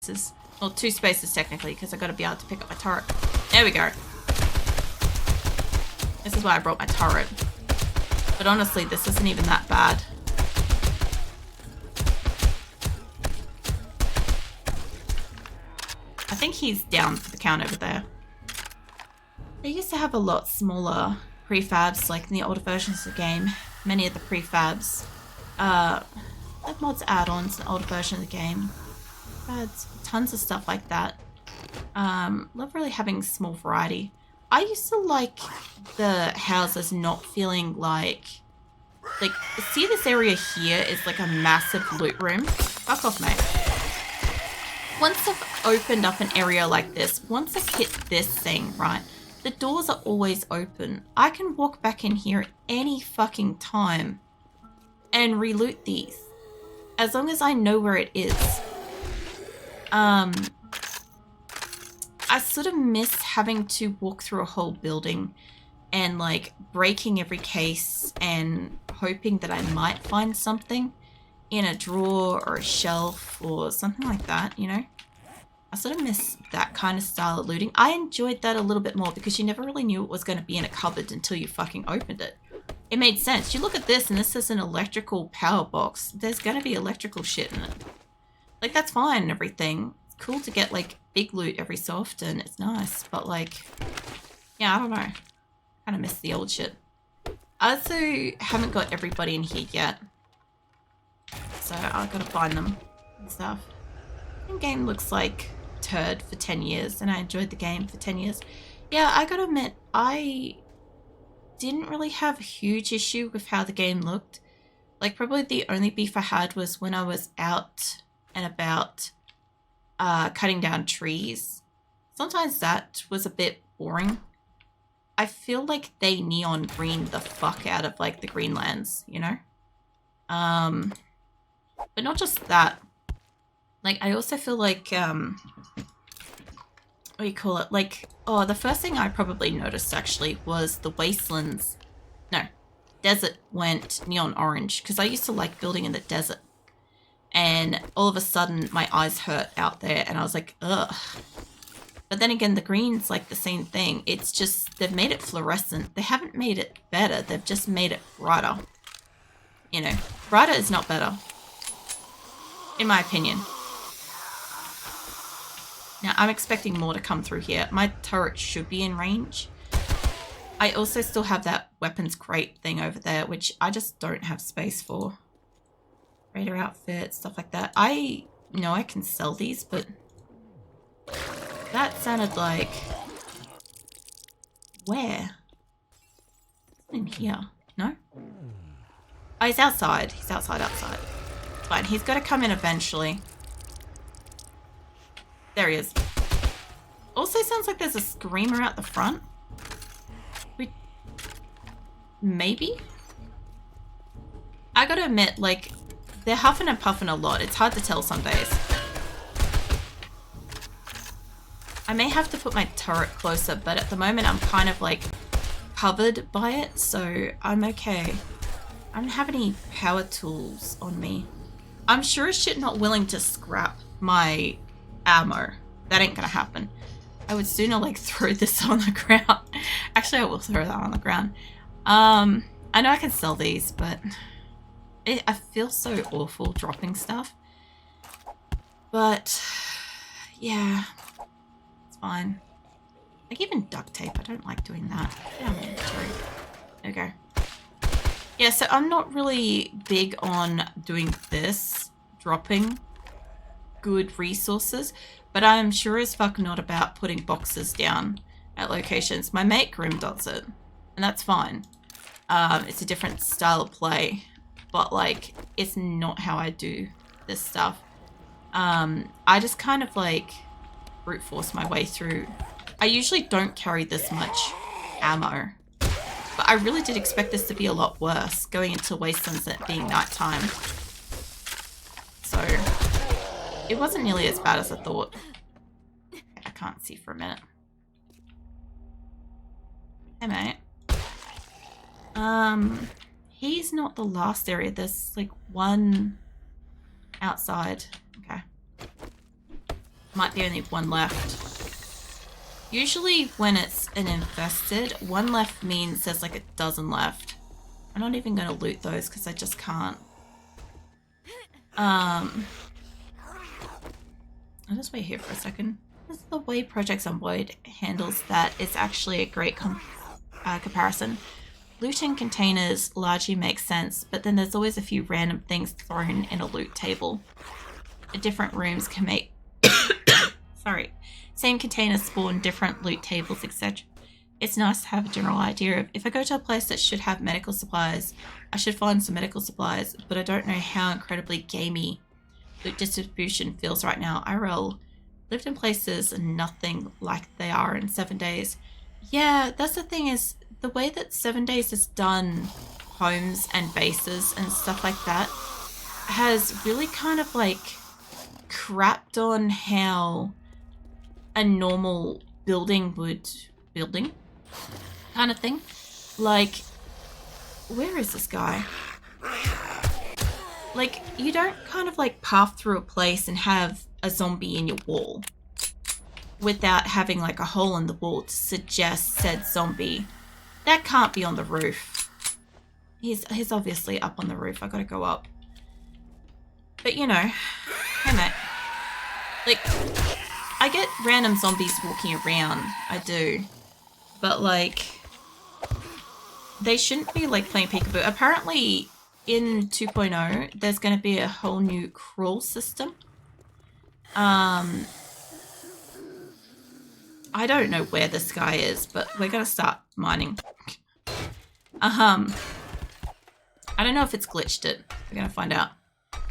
spaces. Well, 2 spaces technically, because I got to be able to pick up my turret. There we go. This is why I brought my turret. But honestly, this isn't even that bad. I think he's down for the count over there. They used to have a lot smaller prefabs, like in the older versions of the game. Many of the prefabs, like mods, add-ons in the older version of the game. Had tons of stuff like that. Love really having small variety. I used to like the houses not feeling like, see this area here is like a massive loot room. Fuck off, mate. Once I've opened up an area like this, once I've hit this thing, right, the doors are always open. I can walk back in here at any fucking time and re-loot these. As long as I know where it is. I sort of miss having to walk through a whole building and like breaking every case and hoping that I might find something in a drawer or a shelf or something like that, you know? I sort of miss that kind of style of looting. I enjoyed that a little bit more because you never really knew it was going to be in a cupboard until you fucking opened it. It made sense. You look at this and this is an electrical power box. There's going to be electrical shit in it. Like, that's fine and everything. It's cool to get, like, big loot every so often. It's nice. But, like, yeah, I don't know. I kind of miss the old shit. I also haven't got everybody in here yet. So I've got to find them and stuff. The game looks like turd for 10 years. And I enjoyed the game for 10 years. Yeah, I gotta admit, I didn't really have a huge issue with how the game looked. Like, probably the only beef I had was when I was out and about cutting down trees. Sometimes that was a bit boring. I feel like they neon green the fuck out of like the Greenlands, you know? But not just that. Like, I also feel like, what do you call it? Like, oh, the first thing I probably noticed actually was the wastelands. No, desert went neon orange because I used to like building in the desert. And all of a sudden, my eyes hurt out there, and I was like, ugh. But then again, the green's like the same thing. It's just, they've made it fluorescent. They haven't made it better. They've just made it brighter. You know, brighter is not better. In my opinion. Now, I'm expecting more to come through here. My turret should be in range. I also still have that weapons crate thing over there, which I just don't have space for. Raider outfit, stuff like that. I know I can sell these, but that sounded like... Where? In here. No? Oh, he's outside. He's outside. It's fine. He's got to come in eventually. There he is. Also sounds like there's a screamer out the front. Maybe? I gotta admit, like, they're huffing and puffing a lot. It's hard to tell some days. I may have to put my turret closer, but at the moment I'm kind of like covered by it, so I'm okay. I don't have any power tools on me. I'm sure as shit not willing to scrap my ammo. That ain't gonna happen. I would sooner like throw this on the ground. Actually, I will throw that on the ground. I know I can sell these, but I feel so awful dropping stuff. But yeah, it's fine. Like even duct tape, I don't like doing that. Yeah, there we go. Yeah, so I'm not really big on doing this, dropping good resources, but I'm sure as fuck not about putting boxes down at locations. My mate Grim does it, and that's fine. It's a different style of play, but like, it's not how I do this stuff. I just kind of like brute force my way through. I usually don't carry this much ammo, but I really did expect this to be a lot worse, going into wastelands and it being nighttime. So it wasn't nearly as bad as I thought. I can't see for a minute. Hey mate. He's not the last area. There's like one outside. Okay. Might be only one left. Usually when it's an infested, one left means there's like a dozen left. I'm not even going to loot those because I just can't. I'll just wait here for a second. This is the way Projects on Void handles that. It's actually a great comparison. Looting containers largely makes sense, but then there's always a few random things thrown in a loot table. Different rooms can make... Sorry. Same containers spawn different loot tables, etc. It's nice to have a general idea of, if I go to a place that should have medical supplies, I should find some medical supplies, but I don't know how incredibly gamey loot distribution feels right now. IRL lived in places nothing like they are in 7 days. Yeah, that's the thing, is the way that 7 days has done homes and bases and stuff like that has really kind of like crapped on how a normal building kind of thing. Like, where is this guy? Like, you don't kind of like path through a place and have a zombie in your wall without having like a hole in the wall to suggest said zombie. That can't be on the roof. He's obviously up on the roof. I gotta go up. But you know, hey mate. Like, I get random zombies walking around. I do. But like, they shouldn't be like playing peekaboo. Apparently in 2.0 there's going to be a whole new crawl system. I don't know where this guy is, but we're going to start mining. I don't know if it's glitched it. We're going to find out.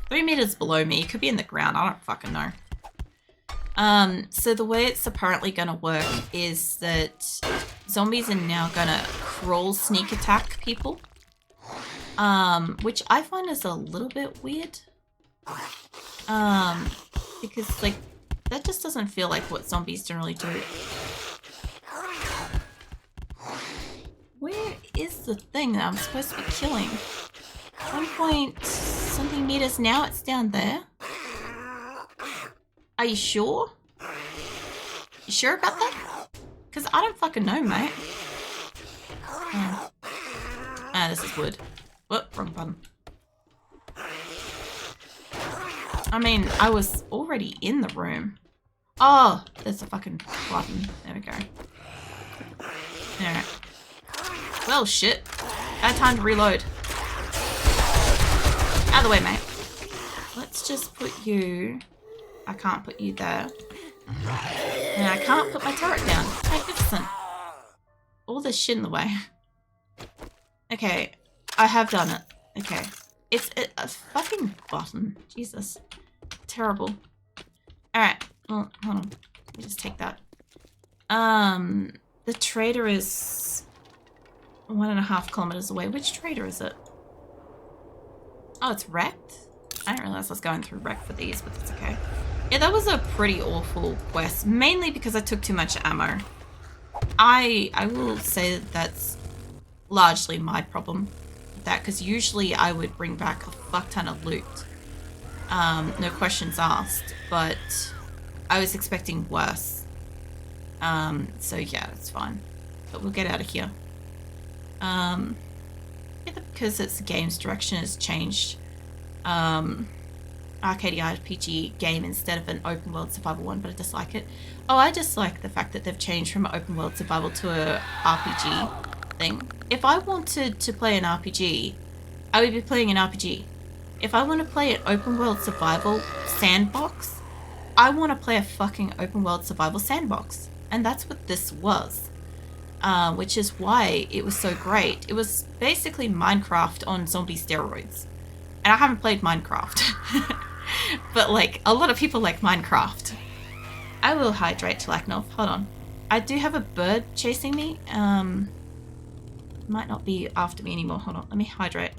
3 meters below me. It could be in the ground. I don't fucking know. So the way it's apparently going to work is that zombies are now going to crawl sneak attack people. Which I find is a little bit weird. Because like, that just doesn't feel like what zombies generally do. Where is the thing that I'm supposed to be killing? 1 point something meters now, it's down there. Are you sure? You sure about that? Because I don't fucking know, mate. This is wood. Whoop, wrong button. I mean, I was already in the room. Oh, there's a fucking button. There we go. Alright. Well, shit. Bad time to reload. Out of the way, mate. Let's just put you... I can't put you there. And I can't put my turret down. Magnificent. All this shit in the way. Okay. I have done it. Okay. It's a fucking button. Jesus. Terrible. Alright. Well, hold on. Let me just take that. The trader is 1.5 kilometers away. Which trader is it? Oh, it's wrecked? I didn't realize I was going through wreck for these, but that's okay. Yeah, that was a pretty awful quest, mainly because I took too much ammo. I will say that that's largely my problem with that, because usually I would bring back a fuck ton of loot. No questions asked, but I was expecting worse. So yeah, it's fine. But we'll get out of here. Yeah, because it's the game's direction has changed. Arcade RPG game instead of an open world survival one, but I dislike it. Oh, I dislike the fact that they've changed from open world survival to a RPG thing. If I wanted to play an RPG, I would be playing an RPG. If I want to play an open world survival sandbox, I want to play a fucking open world survival sandbox. And that's what this was. Which is why it was so great. It was basically Minecraft on zombie steroids. And I haven't played Minecraft. But like, a lot of people like Minecraft. I will hydrate to Laknov. Hold on. I do have a bird chasing me. Might not be after me anymore. Hold on. Let me hydrate.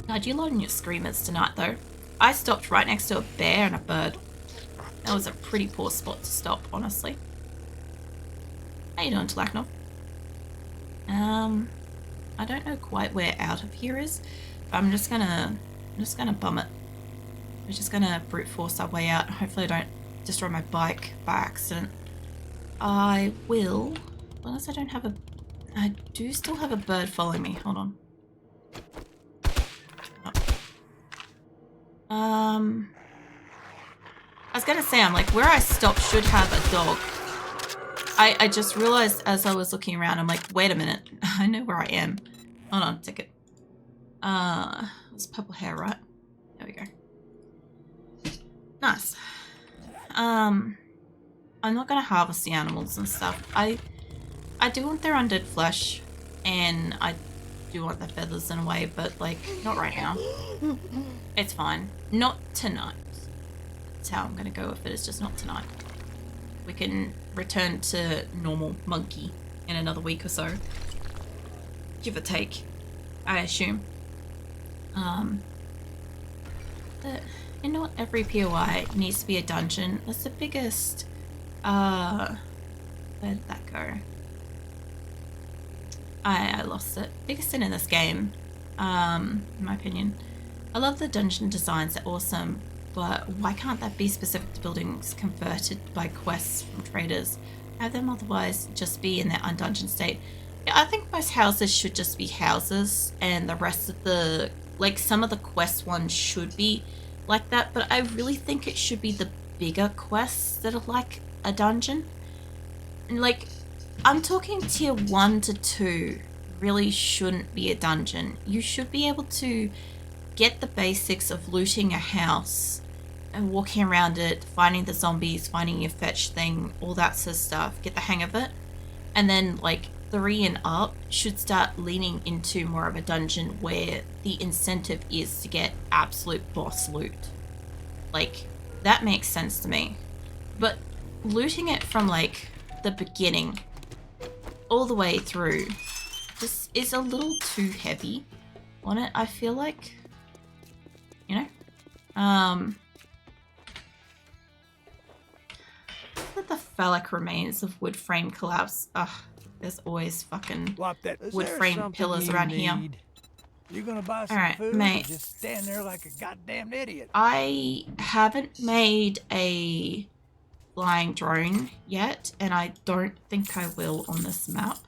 God, you lot on your screamers tonight though. I stopped right next to a bear and a bird. That was a pretty poor spot to stop, honestly. How you doing, Tlaknov? I don't know quite where out of here is, but I'm just gonna bum it. We're just gonna brute force our way out. Hopefully I don't destroy my bike by accident. I will, unless I don't have a... I do still have a bird following me. Hold on. Oh. I was gonna say, I'm like, where I stopped should have a dog. I just realized as I was looking around, I'm like, wait a minute. I know where I am. Hold on, ticket. It's purple hair, right? There we go. Nice. I'm not gonna harvest the animals and stuff. I do want their undead flesh, and I do want their feathers in a way, but like, not right now. It's fine. Not tonight. That's how I'm gonna go with it. It's just not tonight. We can return to normal monkey in another week or so. Give or take, I assume. And not every POI needs to be a dungeon. That's the biggest, where did that go? I lost it. Biggest sin in this game, in my opinion. I love the dungeon designs, they're awesome, but why can't that be specific to buildings converted by quests from traders? Have them otherwise just be in their undungeon state. Yeah, I think most houses should just be houses, and the rest of the, like, some of the quest ones should be like that, but I really think it should be the bigger quests that are like a dungeon. And like, I'm talking tier 1 to 2 really shouldn't be a dungeon. You should be able to get the basics of looting a house and walking around it, finding the zombies, finding your fetch thing, all that sort of stuff, get the hang of it. And then like 3 and up should start leaning into more of a dungeon where the incentive is to get absolute boss loot. Like, that makes sense to me. But looting it from like the beginning all the way through just is a little too heavy on it, I feel like. You know? Let the phallic remains of wood frame collapse. Ugh, there's always fucking wood frame pillars around here. You gonna buy some food, mate. Or just stand there like a goddamn idiot? I haven't made a flying drone yet, and I don't think I will on this map.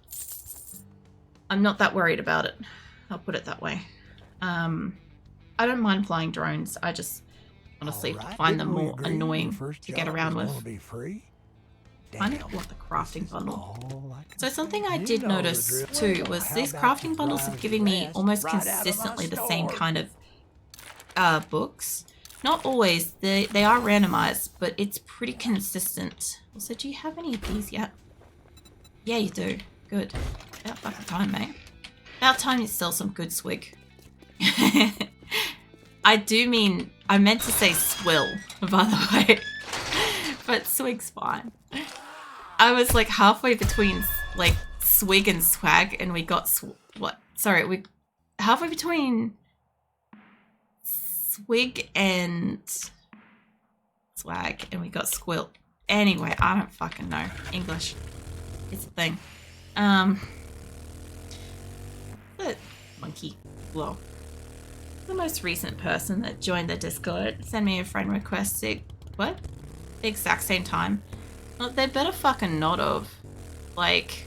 I'm not that worried about it. I'll put it that way. I don't mind flying drones. I just honestly find them more annoying to get around with. I don't want the crafting bundle. So something I did notice too was these crafting bundles are giving me almost consistently the same kind of books. Not always, they are randomized, but it's pretty consistent. Also, do you have any of these yet? Yeah, you do. Good. About fucking time, mate. About time you sell some good swig. I meant to say swill, by the way. But swig's fine. I was like halfway between like swig and swag, and we got halfway between swig and swag, and we got squill. Anyway, I don't fucking know English. It's a thing. But monkey. Well, the most recent person that joined the Discord sent me a friend request. What? The exact same time. Well, they better fucking not have. Like,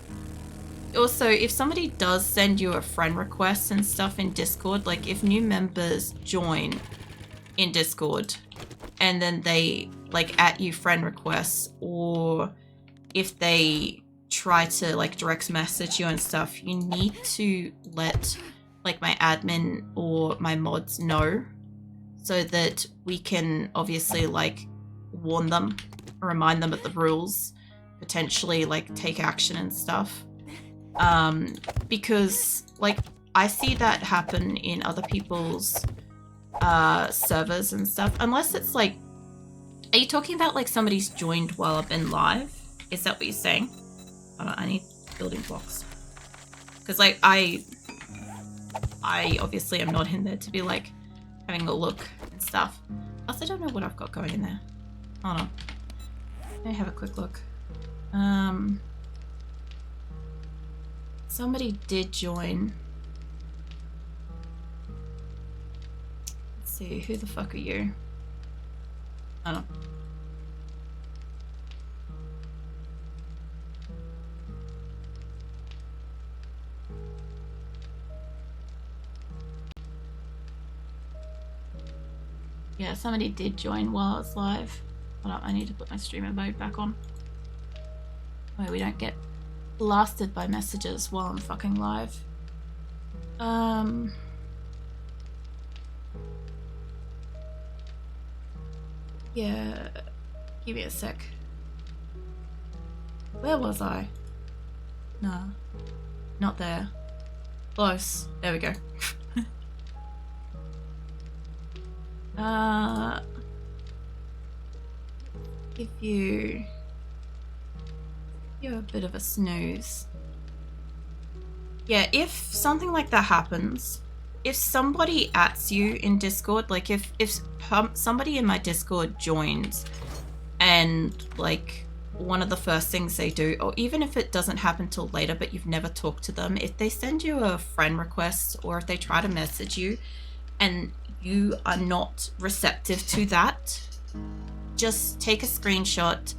also, if somebody does send you a friend request and stuff in Discord, like if new members join in Discord and then they like at you friend requests, or if they try to like direct message you and stuff, you need to let like my admin or my mods know so that we can obviously like warn them, remind them of the rules, potentially like take action and stuff. Because like I see that happen in other people's servers and stuff, unless it's like, are you talking about like somebody's joined while I've been live? Is that what you're saying? I need building blocks. Because like I obviously am not in there to be like having a look and stuff. Also, don't know what I've got going in there. Hold on. Let me have a quick look. Somebody did join. Let's see, who the fuck are you? I don't know. Yeah, somebody did join while I was live. Hold up, I need to put my streamer mode back on. Where we don't get blasted by messages while I'm fucking live. Yeah, give me a sec. Where was I? No, not there. Close. There we go. Give you're a bit of a snooze. Yeah, if something like that happens, if somebody ats you in Discord, like if somebody in my Discord joins and like one of the first things they do, or even if it doesn't happen till later but you've never talked to them, if they send you a friend request or if they try to message you and you are not receptive to that, just take a screenshot,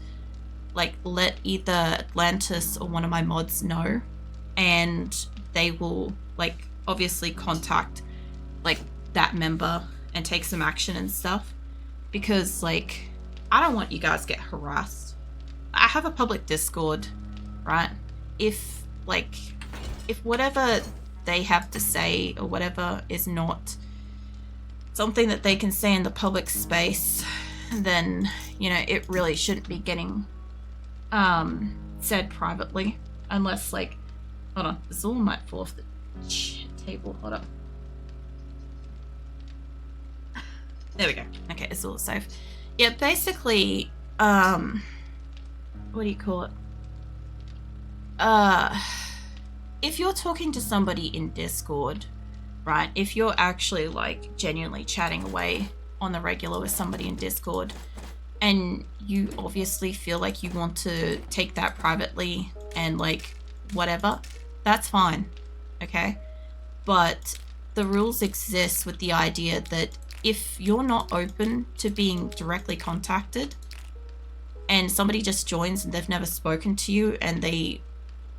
like let either Atlantis or one of my mods know, and they will like obviously contact like that member and take some action and stuff, because like I don't want you guys to get harassed. I have a public Discord, right? If whatever they have to say or whatever is not something that they can say in the public space, then, you know, it really shouldn't be getting said privately. Unless, like, hold on, this all might fall off the table. Hold up. There we go. Okay, it's all safe. Yeah, basically, what do you call it? If you're talking to somebody in Discord, right? If you're actually like genuinely chatting away on the regular with somebody in Discord, and you obviously feel like you want to take that privately and like whatever, that's fine, okay? But the rules exist with the idea that if you're not open to being directly contacted and somebody just joins and they've never spoken to you and they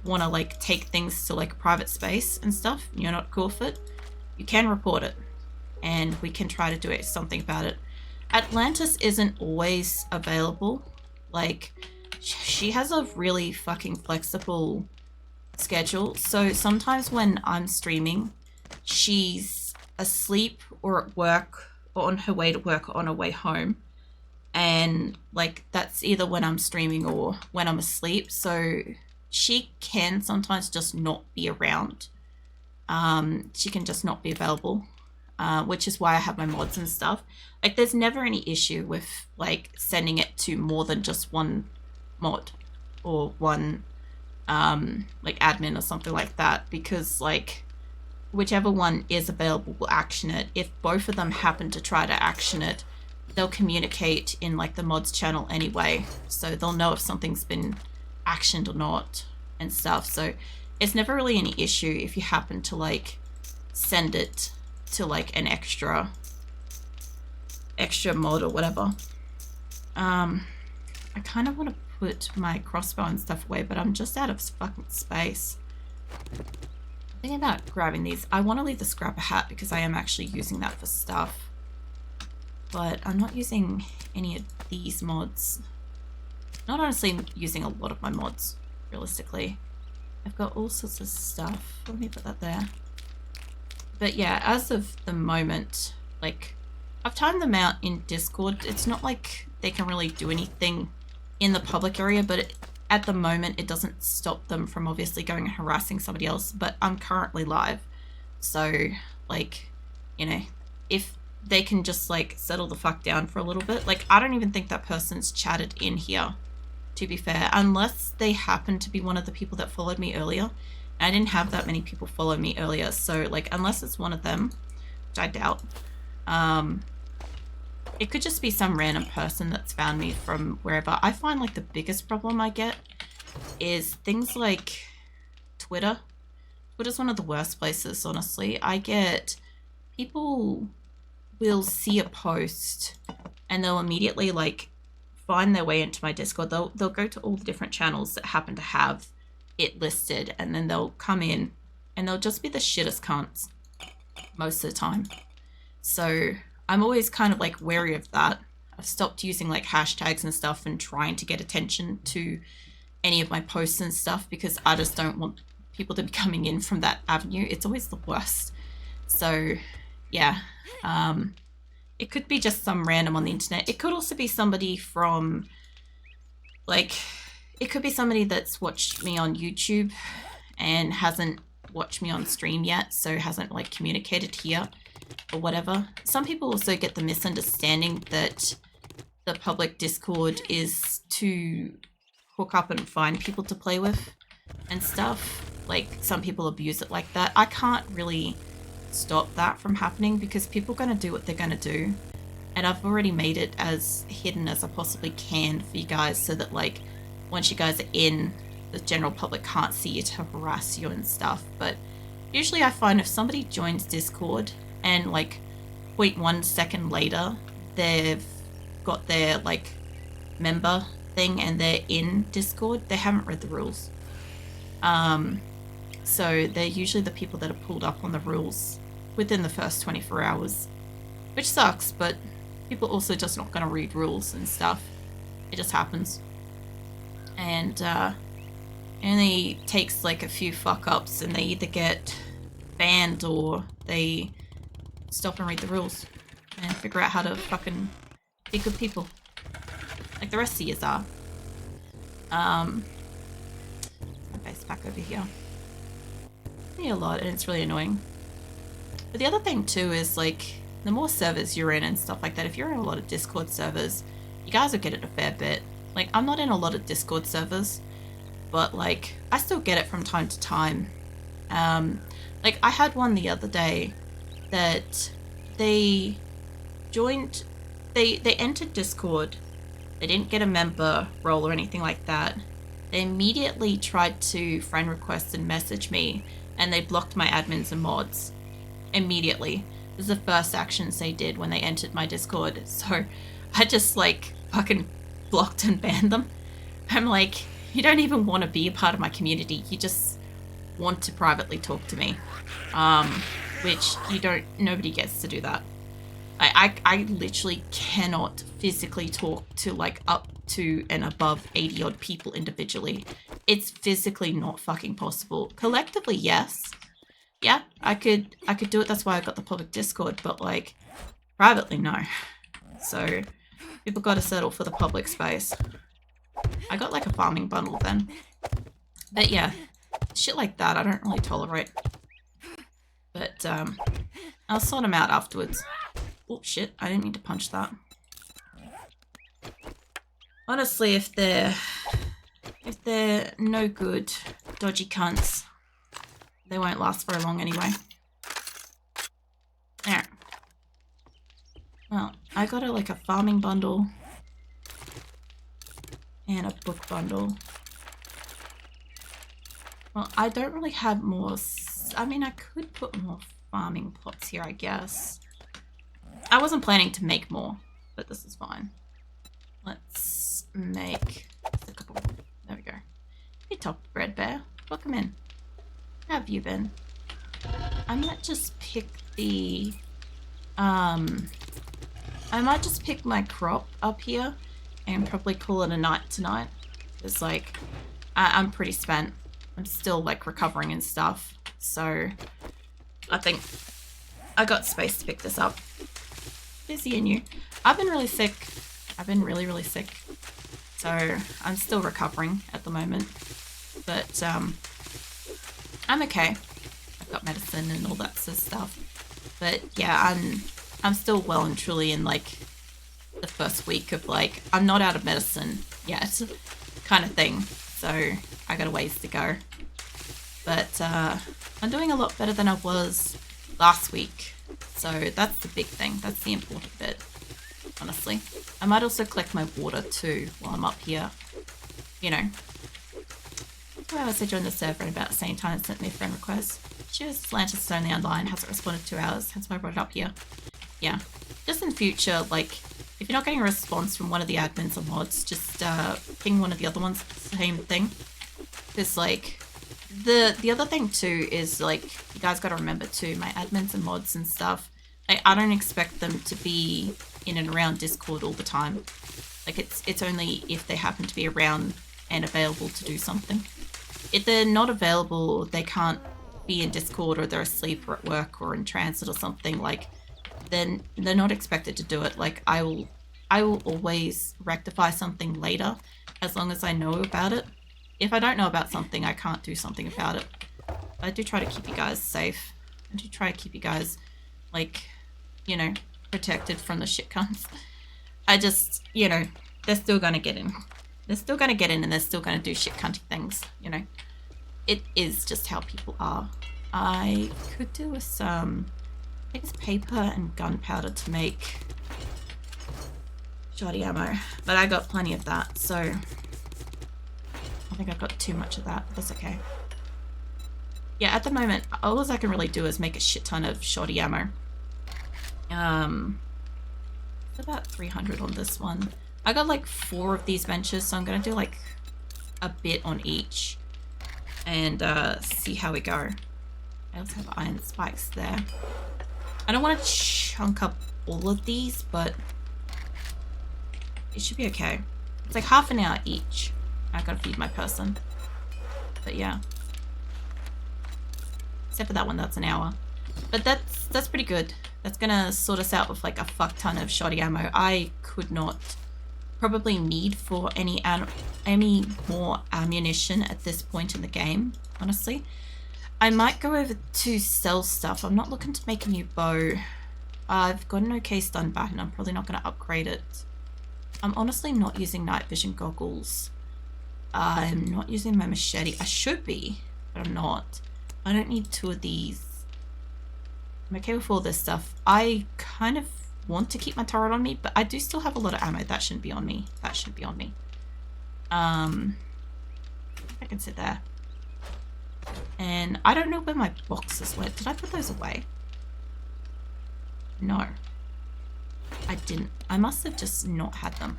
want to like take things to like a private space and stuff, you're not cool with it, you can report it and we can try to do something about it. Atlantis isn't always available. Like, she has a really fucking flexible schedule, so sometimes when I'm streaming she's asleep or at work or on her way to work or on her way home, and like that's either when I'm streaming or when I'm asleep, so she can sometimes just not be around. She can just not be available, which is why I have my mods and stuff. Like, there's never any issue with like sending it to more than just one mod or one like admin or something like that, because like whichever one is available will action it. If both of them happen to try to action it, they'll communicate in like the mods channel anyway, so they'll know if something's been actioned or not and stuff. So it's never really any issue if you happen to like send it to like an extra mod or whatever. I kind of want to put my crossbow and stuff away, but I'm just out of fucking space. I'm thinking about grabbing these. I want to leave the scrapper hat because I am actually using that for stuff, but I'm not using any of these mods. Not honestly using a lot of my mods, realistically. I've got all sorts of stuff. Let me put that there. But yeah, as of the moment, like, I've timed them out in Discord. It's not like they can really do anything in the public area, but at the moment it doesn't stop them from obviously going and harassing somebody else. But I'm currently live, so like, you know, if they can just like settle the fuck down for a little bit. Like, I don't even think that person's chatted in here, to be fair, unless they happen to be one of the people that followed me earlier. I didn't have that many people follow me earlier, so like unless it's one of them, which I doubt, it could just be some random person that's found me from wherever. I find like the biggest problem I get is things like Twitter. Twitter's one of the worst places, honestly. I get people will see a post and they'll immediately like find their way into my Discord. They'll go to all the different channels that happen to have it listed, and then they'll come in and they'll just be the shittest cunts most of the time. So I'm always kind of like wary of that. I've stopped using like hashtags and stuff and trying to get attention to any of my posts and stuff because I just don't want people to be coming in from that avenue. It's always the worst. So yeah, it could be just some random on the internet. It could also be somebody from like, it could be somebody that's watched me on YouTube and hasn't watched me on stream yet, so hasn't like communicated here or whatever. Some people also get the misunderstanding that the public Discord is to hook up and find people to play with and stuff. Like, some people abuse it like that. I can't really stop that from happening because people are going to do what they're going to do. And I've already made it as hidden as I possibly can for you guys so that, like, once you guys are in, the general public can't see you to harass you and stuff. But usually I find if somebody joins Discord and, like, 0.1 second later, they've got their, like, member thing and they're in Discord, they haven't read the rules. So they're usually the people that are pulled up on the rules within the first 24 hours, which sucks, but people are also just not going to read rules and stuff. It just happens. And it only takes like a few fuck ups and they either get banned or they stop and read the rules and figure out how to fucking be good people. Like the rest of yous are. My base back over here. A lot, and it's really annoying. But the other thing too is like the more servers you're in and stuff like that, if you're in a lot of Discord servers, you guys will get it a fair bit. Like, I'm not in a lot of Discord servers, but like I still get it from time to time. Like I had one the other day that they joined, they entered Discord, they didn't get a member role or anything like that. They immediately tried to friend request and message me, and they blocked my admins and mods immediately. It was the first actions they did when they entered my Discord. So I just like fucking blocked and banned them. I'm like, you don't even want to be a part of my community. You just want to privately talk to me. Which you don't, nobody gets to do that. I literally cannot physically talk to like up to and above 80 odd people individually. It's physically not fucking possible. Collectively, yes. Yeah, I could do it. That's why I got the public Discord, but like privately, no. So people got to settle for the public space. I got like a farming bundle then. But yeah, shit like that I don't really tolerate. But I'll sort them out afterwards. Oh shit, I didn't mean to punch that. Honestly, if they're no good, dodgy cunts, they won't last very long anyway. There. Well, I got like a farming bundle and a book bundle. Well, I don't really have more. I mean, I could put more farming plots here, I guess. I wasn't planning to make more, but this is fine. Let's make a couple. There we go. Hey, Top Bread Bear. Welcome in. How have you been? I might just pick the... I might just pick my crop up here and probably call it a night tonight. It's like, I'm pretty spent. I'm still like recovering and stuff. So I think I got space to pick this up. Busy and you. I've been really sick. I've been really, really sick. So I'm still recovering at the moment. But I'm okay. I've got medicine and all that sort of stuff. But yeah, I'm still well and truly in like the first week of like, I'm not out of medicine yet kind of thing. So I got a ways to go. But I'm doing a lot better than I was last week. So that's the big thing. That's the important bit, honestly. I might also collect my water too while I'm up here. You know. Well, I joined the server at about the same time and sent me a friend request. She was Atlantis only online, hasn't responded 2 hours, hence why I brought it up here. Yeah. Just in future, like, if you're not getting a response from one of the admins or mods, just ping one of the other ones, same thing. Because like the other thing too is like you guys got to remember too, my admins and mods and stuff, I don't expect them to be in and around Discord all the time. Like it's only if they happen to be around and available to do something. If they're not available, or they can't be in Discord, or they're asleep or at work or in transit or something, like then they're not expected to do it. Like I will always rectify something later as long as I know about it. If I don't know about something, I can't do something about it. I do try to keep you guys safe. I do try to keep you guys, like, you know, protected from the shit cunts. I just, you know, they're still gonna get in. They're still gonna get in and they're still gonna do shit cunty things, you know. It is just how people are. I could do with some, I think it's paper and gunpowder to make shoddy ammo, but I got plenty of that, so I think I've got too much of that. That's okay. Yeah, at the moment, all I can really do is make a shit ton of shoddy ammo. It's about 300 on this one. I got like 4 of these benches, so I'm gonna do like a bit on each and see how we go. I also have iron spikes there. I don't want to chunk up all of these, but it should be okay. It's like half an hour each. I gotta feed my person. But yeah. Except for that one, that's an hour. But that's pretty good. That's gonna sort us out with like a fuck ton of shoddy ammo. I could not probably need for any more ammunition at this point in the game, honestly. I might go over to sell stuff. I'm not looking to make a new bow. I've got an okay stun baton. I'm probably not going to upgrade it. I'm honestly not using night vision goggles. I'm not using my machete. I should be, but I'm not. I don't need 2 of these. I'm okay with all this stuff. I kind of want to keep my turret on me, but I do still have a lot of ammo. That shouldn't be on me. That shouldn't be on me. I can sit there. And I don't know where my boxes went. Did I put those away? No. I didn't. I must have just not had them.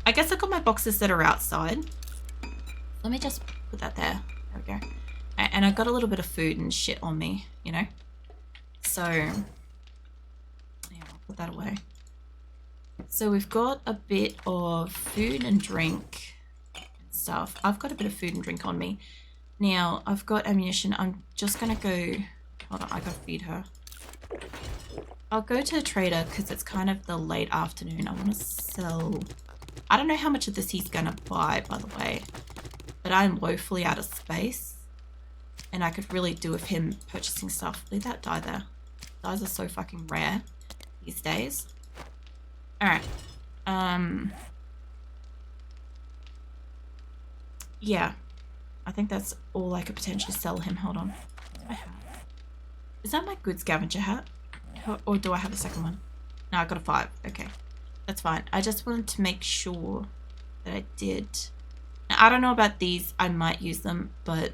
I guess I got my boxes that are outside. Let me just put that there. There we go. And I got a little bit of food and shit on me, you know? So, yeah, I'll put that away. So we've got a bit of food and drink and stuff. I've got a bit of food and drink on me. Now, I've got ammunition. I'm just going to go... Hold on, I got to feed her. I'll go to a trader because it's kind of the late afternoon. I want to sell... I don't know how much of this he's going to buy, by the way. But I'm woefully out of space. And I could really do with him purchasing stuff. Leave that dye there. Dyes are so fucking rare these days. Alright. Yeah. I think that's all I could potentially sell him. Hold on. I have. Is that my good scavenger hat? Or do I have a second one? No, I got a 5. Okay. That's fine. I just wanted to make sure that I did. Now, I don't know about these. I might use them, but...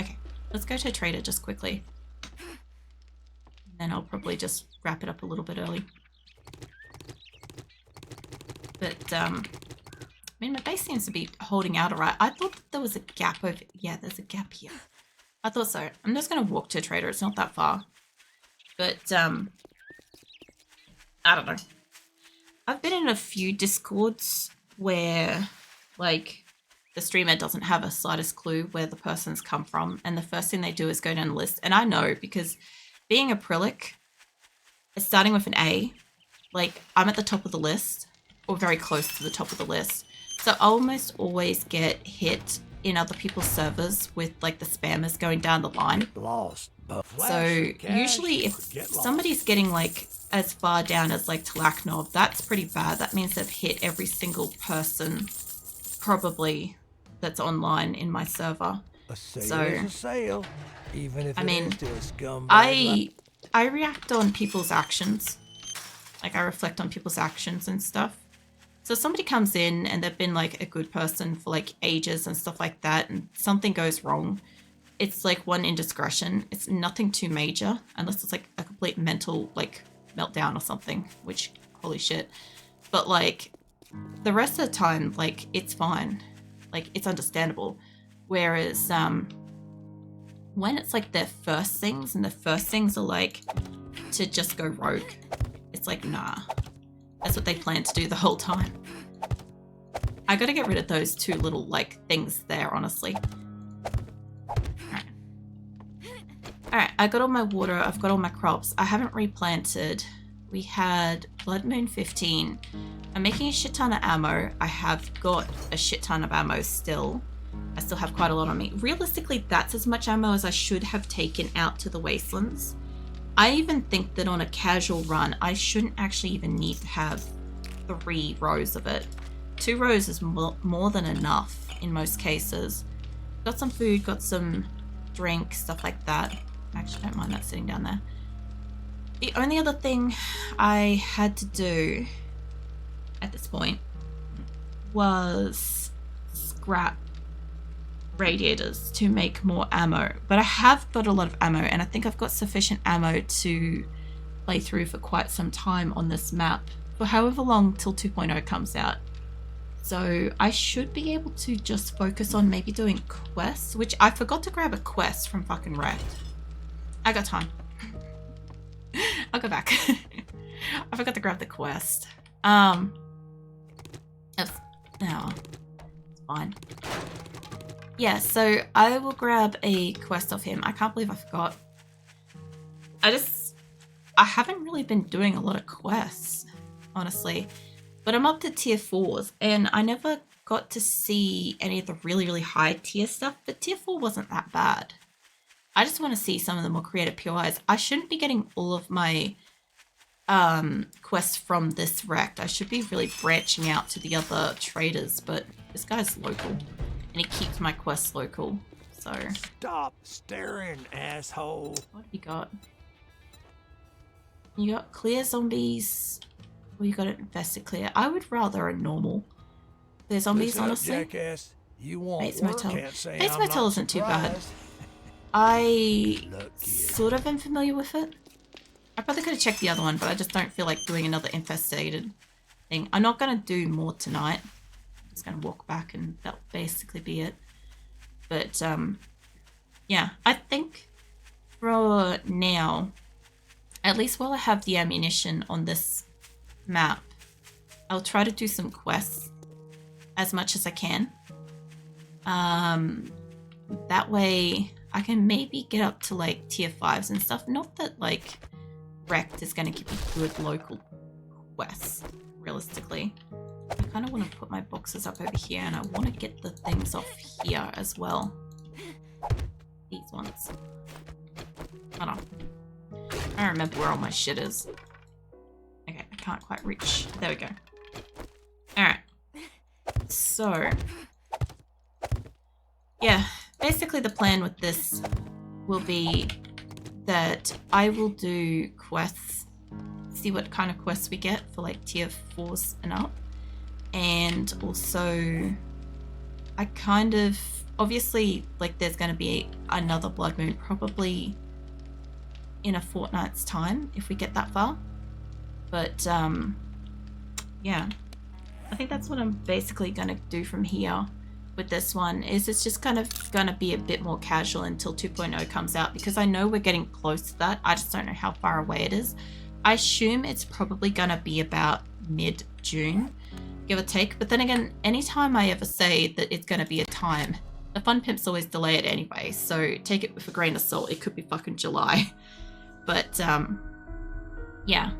Okay. Let's go to a trader just quickly. And then I'll probably just wrap it up a little bit early. But, I mean, my base seems to be holding out alright. I thought there was a gap over... Yeah, there's a gap here. I thought so. I'm just going to walk to a trader. It's not that far. But, I don't know. I've been in a few Discords where, like, the streamer doesn't have a slightest clue where the person's come from. And the first thing they do is go down the list. And I know because being a Prillic, starting with an A, like, I'm at the top of the list. Or very close to the top of the list. So I almost always get hit in other people's servers with like the spammers going down the line. Lost. So usually if somebody's getting like as far down as like Talaknov, that's pretty bad. That means they've hit every single person probably that's online in my server. A sale is a sale, even if I mean, it is to a scumbag. I react on people's actions. Like I reflect on people's actions and stuff. So somebody comes in and they've been like a good person for like ages and stuff like that, and something goes wrong. It's like one indiscretion. It's nothing too major unless it's like a complete mental like melt down or something, which, holy shit. But, like, the rest of the time, like, it's fine. Like, it's understandable. Whereas, when it's, like, their first things, and the first things are, like, to just go rogue, it's like, nah. That's what they plan to do the whole time. I gotta get rid of those two little, like, things there, honestly. Alright, I got all my water, I've got all my crops. I haven't replanted. We had Blood Moon 15. I'm making a shit ton of ammo. I have got a shit ton of ammo still. I still have quite a lot on me. Realistically, that's as much ammo as I should have taken out to the Wastelands. I even think that on a casual run, I shouldn't actually even need to have 3 rows of it. 2 rows is more than enough in most cases. Got some food, got some drink, stuff like that. I actually don't mind that sitting down there. The only other thing I had to do at this point was scrap radiators to make more ammo. But I have got a lot of ammo, and I think I've got sufficient ammo to play through for quite some time on this map, for however long till 2.0 comes out. So I should be able to just focus on maybe doing quests, which I forgot to grab a quest from fucking Wrecked. I got time. I'll go back. I forgot to grab the quest. No, it's fine. Yeah, so I will grab a quest off him. I can't believe I forgot. I haven't really been doing a lot of quests, honestly. But I'm up to tier 4s, and I never got to see any of the really, really high tier stuff, but tier 4 wasn't that bad. I just want to see some of the more creative POIs. I shouldn't be getting all of my quests from this Wrecked. I should be really branching out to the other traders, but this guy's local, and he keeps my quests local, so... Stop staring, asshole. What have you got? You got clear zombies, or you got it infested clear. I would rather a normal clear zombies, honestly. Jackass. You want Bates work, Motel. can't say Bates I'm Motel not isn't too bad. surprised. I Look here. sort of am familiar with it. I probably could have checked the other one, but I just don't feel like doing another infestated thing. I'm not going to do more tonight. I'm just going to walk back and that'll basically be it. But, yeah, I think for now, at least while I have the ammunition on this map, I'll try to do some quests as much as I can. That way I can maybe get up to like tier 5s and stuff. Not that like Wrecked is going to give me good local quests, realistically. I kind of want to put my boxes up over here, and I want to get the things off here as well. These ones. Hold on. I don't remember where all my shit is. Okay, I can't quite reach. There we go. Alright. So, yeah, basically the plan with this will be that I will do quests, see what kind of quests we get for like tier 4s and up. And also, I kind of, obviously, like there's going to be another Blood Moon probably in a fortnight's time if we get that far. But, yeah, I think that's what I'm basically going to do from here with this one, is it's just kind of going to be a bit more casual until 2.0 comes out, because I know we're getting close to that. I just don't know how far away it is. I assume it's probably going to be about mid-June, give or take. But then again, anytime I ever say that it's going to be a time, the fun pimps always delay it anyway, so take it with a grain of salt. It could be fucking July. But, yeah.